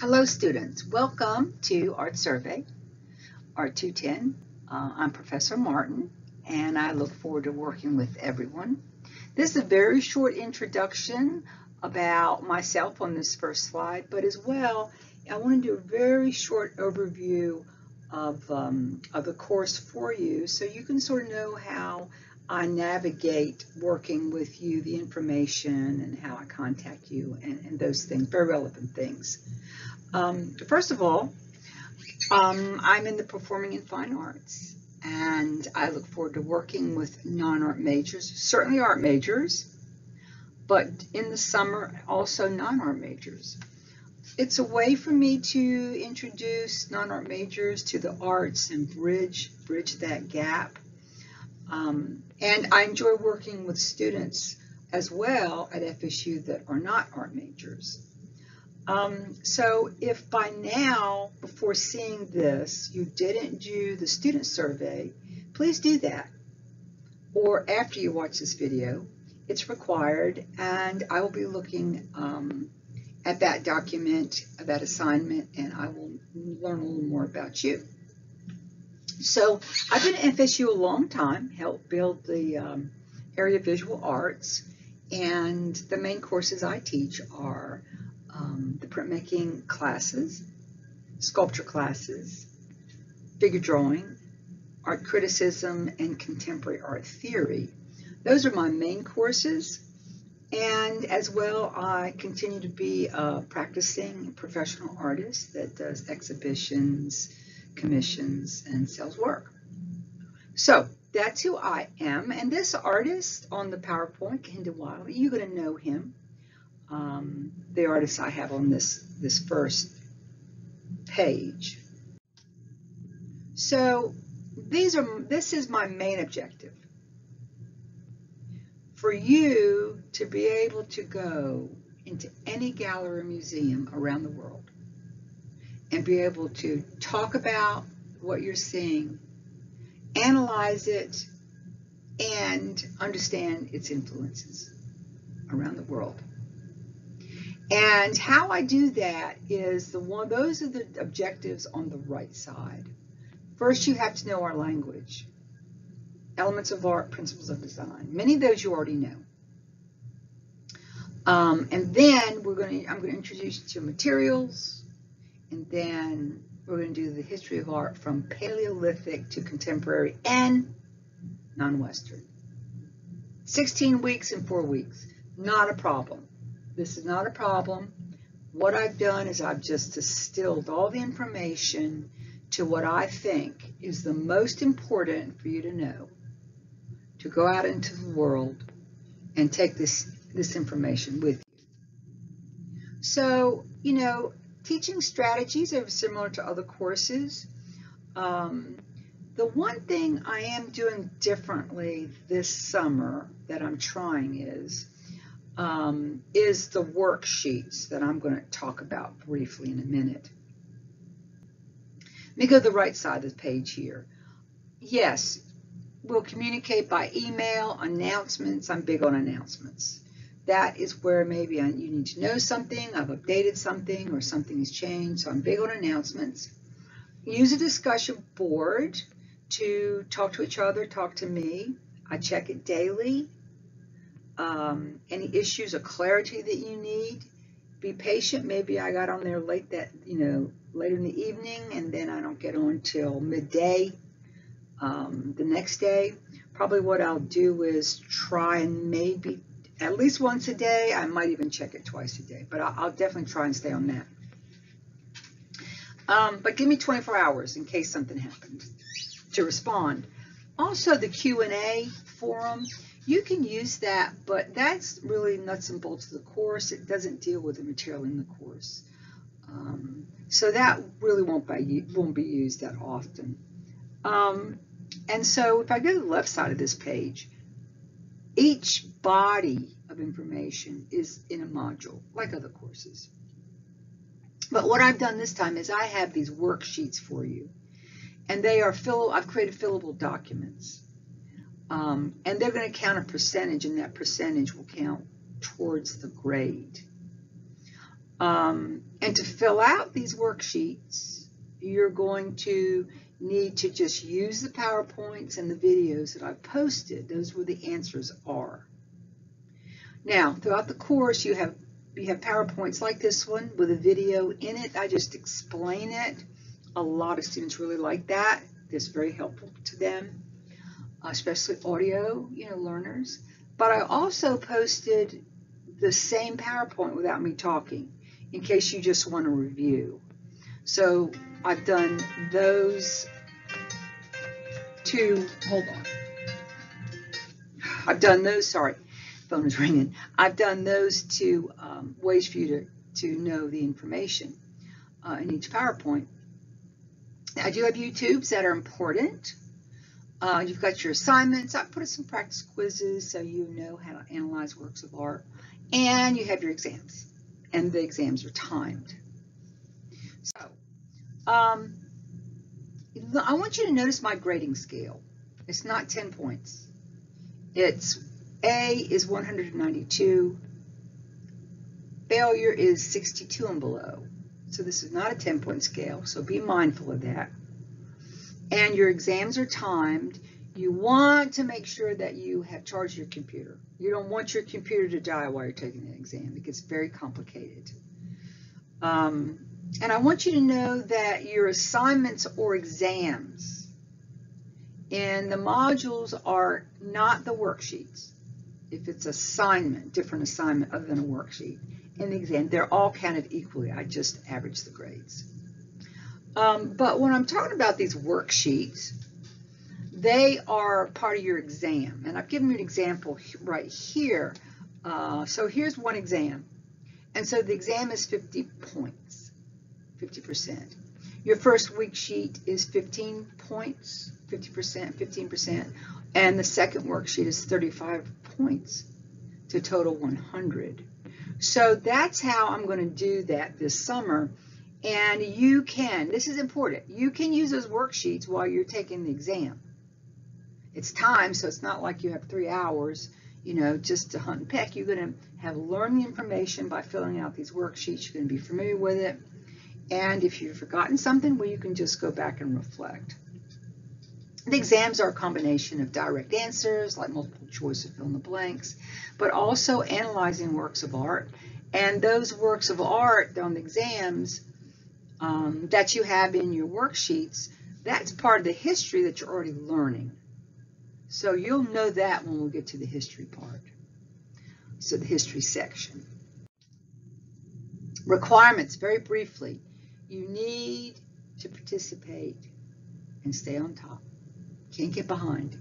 Hello students, welcome to Art Survey, Art 210. I'm Professor Martin and I look forward to working with everyone. This is a very short introduction about myself on this first slide, but as well, I want to do a very short overview of the course for you so you can sort of know how I navigate working with you, the information, and how I contact you, and those things, very relevant things. First of all, I'm in the Performing and Fine Arts, and I look forward to working with non-art majors, certainly art majors, but in the summer, also non-art majors. It's a way for me to introduce non-art majors to the arts and bridge that gap. And I enjoy working with students as well at FSU that are not art majors. So if by now, before seeing this, you didn't do the student survey, please do that. Or after you watch this video, it's required, and I will be looking at that document, that assignment, and I will learn a little more about you. So I've been at FSU a long time, helped build the area of visual arts, and the main courses I teach are the printmaking classes, sculpture classes, figure drawing, art criticism, and contemporary art theory. Those are my main courses, and as well I continue to be a practicing professional artist that does exhibitions, commissions, and sells work. So that's who I am, and this artist on the PowerPoint, Kenda Wiley, you're going to know him. The artists I have on this first page. So this is my main objective. For you to be able to go into any gallery or museum around the world and be able to talk about what you're seeing, analyze it, and understand its influences around the world. And how I do that is those are the objectives on the right side. First, you have to know our language. Elements of art, principles of design. Many of those you already know. And then I'm going to introduce you to materials, and then we're going to do the history of art from Paleolithic to contemporary and non-Western. 16 weeks and 4 weeks, not a problem. This is not a problem. What I've done is I've just distilled all the information to what I think is the most important for you to know, to go out into the world and take this information with you. So, teaching strategies are similar to other courses. The one thing I am doing differently this summer that I'm trying is the worksheets that I'm going to talk about briefly in a minute. Let me go to the right side of the page here. Yes, we'll communicate by email, announcements. I'm big on announcements. That is where maybe you need to know something, I've updated something, or something has changed, so I'm big on announcements. Use a discussion board to talk to each other, talk to me. I check it daily. Any issues or clarity that you need, be patient. Maybe I got on there later in the evening, and then I don't get on till midday the next day. Probably what I'll do is try and maybe at least once a day. I might even check it twice a day, but I'll definitely try and stay on that. But give me 24 hours in case something happened to respond. Also, the Q&A forum. You can use that, but that's really nuts and bolts of the course. It doesn't deal with the material in the course. So that really won't be used that often. And so if I go to the left side of this page, each body of information is in a module, like other courses. But what I've done this time is I have these worksheets for you. And they are I've created fillable documents. And they're going to count a percentage, and that percentage will count towards the grade. And And to fill out these worksheets, you're going to need to just use the PowerPoints and the videos that I've posted. Those where the answers are. Now, throughout the course, you have PowerPoints like this one with a video in it. I just explain it. A lot of students really like that. It's very helpful to them, especially audio, learners. But I also posted the same PowerPoint without me talking, in case you just want to review. So I've done those two, hold on. I've done those, sorry, phone is ringing. I've done those two ways for you to know the information in each PowerPoint. I do have YouTubes that are important. You've got your assignments. I put some practice quizzes so you know how to analyze works of art. And you have your exams. And the exams are timed. So, I want you to notice my grading scale. It's not 10 points. It's A is 192. Failure is 62 and below. So this is not a 10-point scale, so be mindful of that. And your exams are timed. You want to make sure that you have charged your computer. You don't want your computer to die while you're taking the exam. It gets very complicated. And I want you to know that your assignments or exams in the modules are not the worksheets. If it's assignment, different assignment other than a worksheet. In the exam, they're all counted equally. I just average the grades. But when I'm talking about these worksheets, they are part of your exam. And I've given you an example right here. So here's one exam. And so the exam is 50 points, 50%. Your first week sheet is 15 points, 50%, 15%. And the second worksheet is 35 points to total 100. So that's how I'm going to do that this summer. And you can, this is important, you can use those worksheets while you're taking the exam. It's time, so it's not like you have 3 hours, just to hunt and peck. You're going to have learning information by filling out these worksheets. You're going to be familiar with it. And if you've forgotten something, well, you can just go back and reflect. The exams are a combination of direct answers, like multiple choice or fill in the blanks, but also analyzing works of art. And those works of art on the exams that you have in your worksheets, that's part of the history that you're already learning. So you'll know that when we get to the history part. So the history section. Requirements, very briefly. You need to participate and stay on top. Can't get behind.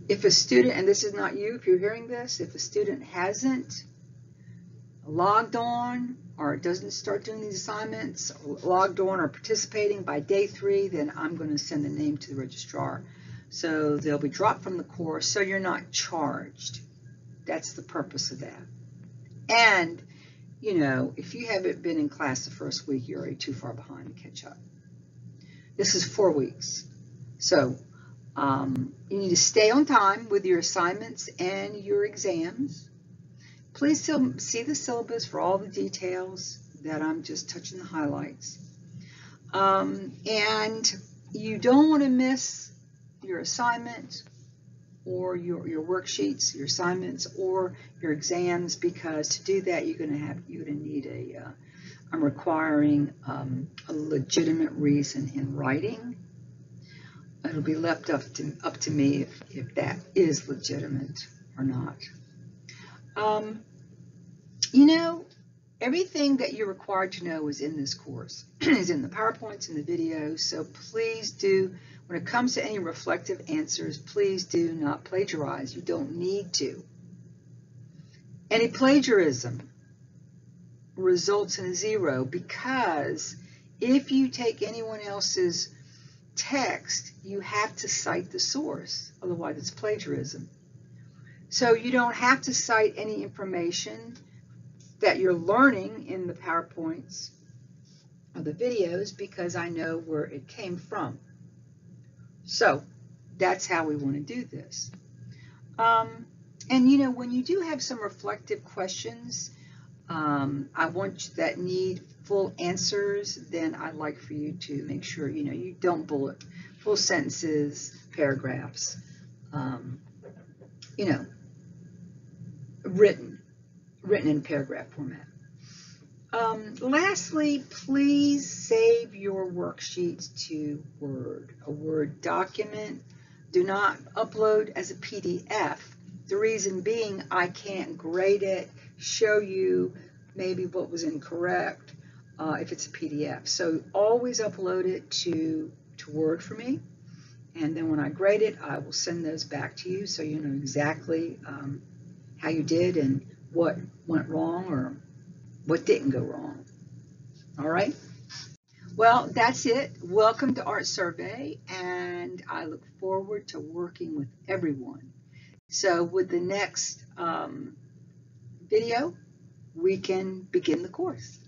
If a student, and this is not you, if you're hearing this, if a student hasn't logged on or doesn't start doing these assignments, logged on or participating by day 3, then I'm going to send the name to the registrar. So they'll be dropped from the course, so you're not charged. That's the purpose of that. And, if you haven't been in class the first week, you're already too far behind to catch up. This is 4 weeks. So you need to stay on time with your assignments and your exams. Please see the syllabus for all the details that I'm just touching the highlights. And you don't want to miss your assignments or your worksheets, your assignments, or your exams, because to do that you're going to need I'm requiring a legitimate reason in writing. It'll be left up to me if that is legitimate or not. Everything that you're required to know is in this course, is in the PowerPoints and the videos. So please do, when it comes to any reflective answers, please do not plagiarize. You don't need to. Any plagiarism results in 0, because if you take anyone else's text, you have to cite the source, otherwise it's plagiarism. So you don't have to cite any information that you're learning in the PowerPoints or the videos, because I know where it came from. So that's how we want to do this. And when you do have some reflective questions, I want that need full answers, then I'd like for you to make sure, you don't bullet full sentences, paragraphs, um, you know, written in paragraph format. Lastly, please save your worksheets to Word, a Word document. Do not upload as a PDF. The reason being, I can't grade it, show you maybe what was incorrect if it's a PDF. So always upload it to Word for me. And then when I grade it, I will send those back to you so you know exactly how you did and what went wrong or what didn't go wrong. All right. Well, that's it. Welcome to Art Survey, and I look forward to working with everyone. So with the next video, we can begin the course.